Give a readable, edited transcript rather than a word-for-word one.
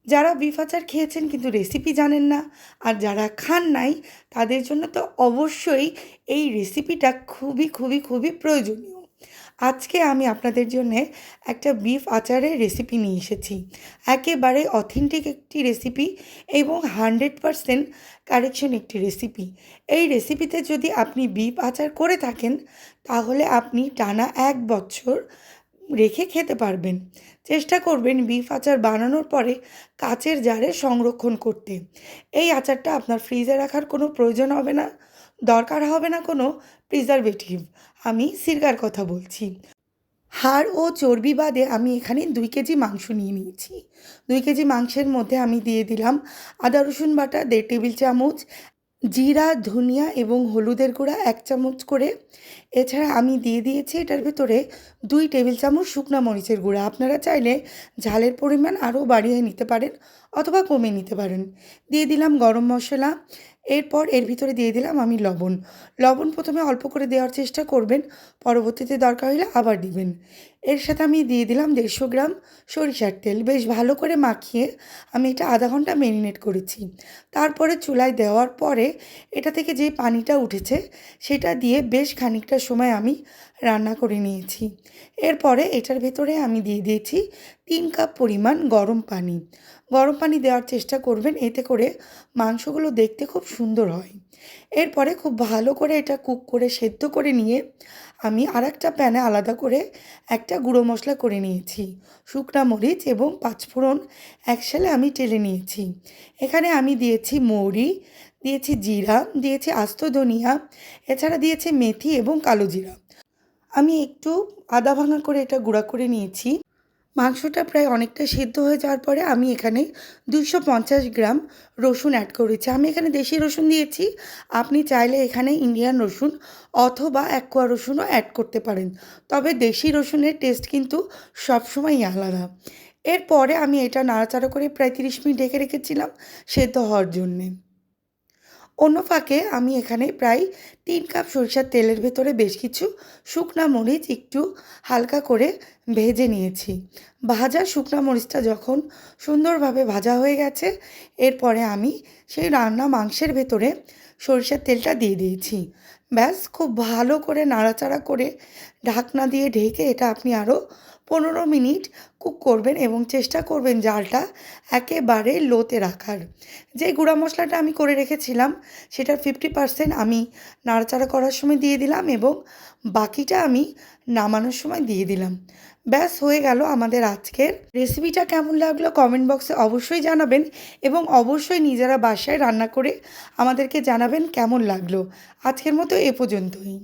যারা বিফ আচার খেয়েছেন কিন্তু রেসিপি জানেন না, আর যারা খান নাই তাদের জন্য তো অবশ্যই এই রেসিপিটা খুবই খুবই খুবই প্রয়োজনীয়। আজকে আমি আপনাদের জন্যে একটা বিফ আচারের রেসিপি নিয়ে এসেছি। একেবারে অথেন্টিক একটি রেসিপি এবং 100% কারেকশন একটি রেসিপি। এই রেসিপিতে যদি আপনি বিফ আচার করে থাকেন তাহলে আপনি টানা 1 বছর রেখে খেতে পারবেন। চেষ্টা করবেন বিফ আচার বানানোর পরে কাচের জারে সংরক্ষণ করতে। এই আচারটা আপনার ফ্রিজে রাখার কোনো প্রয়োজন হবে না, দরকার হবে না কোনো প্রিজারভেটিভ। আমি সিরকার কথা বলছি। হাড় ও চর্বি বাদে আমি এখানে 2 কেজি মাংস নিয়ে নিয়েছি। 2 কেজি মাংসের মধ্যে আমি দিয়ে দিলাম আদা রসুন বাটা 1.5 টেবিল চামচ, জিরা, ধনিয়া এবং হলুদের গুঁড়া 1 চামচ করে। এছাড়া আমি দিয়ে দিয়েছি এটার ভেতরে 2 টেবিল চামচ শুকনো মরিচের গুঁড়া। আপনারা চাইলে ঝালের পরিমাণ আরও বাড়িয়ে নিতে পারেন অথবা কমিয়ে নিতে পারেন। দিয়ে দিলাম গরম মশলা। এরপর এর ভিতরে দিয়ে দিলাম আমি লবণ। লবণ প্রথমে অল্প করে দেওয়ার চেষ্টা করবেন, পরবর্তীতে দরকার হলে আবার দিবেন। এর সাথে আমি দিয়ে দিলাম 150 গ্রাম সরিষার তেল। বেশ ভালো করে মাখিয়ে আমি এটা আধা ঘন্টা ম্যারিনেট করেছি। তারপরে চুলায় দেওয়ার পরে এটা থেকে যে পানিটা উঠেছে সেটা দিয়ে বেশ খানিকটা সময় আমি রান্না করে নিয়েছি। এরপরে এটার ভেতরে আমি দিয়ে দিয়েছি 3 কাপ পরিমাণ গরম পানি। গরম পানি দেওয়ার চেষ্টা করবেন, এতে করে মাংসগুলো দেখতে খুব সুন্দর হয়। এরপরে খুব ভালো করে এটা কুক করে সেদ্ধ করে নিয়ে আমি আরেকটা প্যানে আলাদা করে একটা গুঁড়ো মশলা করে নিয়েছি। শুকনা মরিচ এবং পাঁচফোড়ন একসাথে আমি টেলে নিয়েছি। এখানে আমি দিয়েছি মৌরি, দিয়েছি জিরা, দিয়েছি আস্ত ধনিয়া, এছাড়া দিয়েছি মেথি এবং কালো জিরা। আমি একটু আদা ভাঙা করে এটা গুঁড়া করে নিয়েছি। মাংসটা প্রায় অনেকটা সিদ্ধ হয়ে যাওয়ার পরে আমি এখানে 250 গ্রাম রসুন অ্যাড করেছি। আমি এখানে দেশি রসুন দিয়েছি, আপনি চাইলে এখানে ইন্ডিয়ান রসুন অথবা একোয়া রসুনও অ্যাড করতে পারেন, তবে দেশি রসুনের টেস্ট কিন্তু সবসময়ই আলাদা। এরপরে আমি এটা নাড়াচাড়া করে প্রায় 30 মিনিট ঢেকে রেখেছিলাম সেদ্ধ হওয়ার জন্যে। অন্য ফাঁকে আমি এখানে প্রায় 3 কাপ সরিষার তেলের ভেতরে বেশ কিছু শুকনা মরিচ একটু হালকা করে ভেজে নিয়েছি। ভাজা শুকনা মরিচটা যখন সুন্দরভাবে ভাজা হয়ে গেছে, এরপরে আমি সেই রান্না মাংসের ভেতরে সরিষার তেলটা দিয়ে দিয়েছি। ব্যাস খুব ভালো করে নাড়াচাড়া করে ঢাকনা দিয়ে ঢেকে এটা আপনি আরও 15 মিনিট কুক করবেন এবং চেষ্টা করবেন জালটা একেবারে লোতে রাখার। যে গুঁড়া মশলাটা আমি করে রেখেছিলাম সেটার 50% আমি নাড়াচাড়া করার সময় দিয়ে দিলাম এবং বাকিটা আমি নামানোর সময় দিয়ে দিলাম। ব্যাস হয়ে গেল আমাদের আজকের রেসিপিটা। কেমন লাগলো কমেন্ট বক্সে অবশ্যই জানাবেন এবং অবশ্যই নিজেরা বাসায় রান্না করে আমাদেরকে জানাবেন কেমন লাগলো। আজকের মতো এ পর্যন্তই।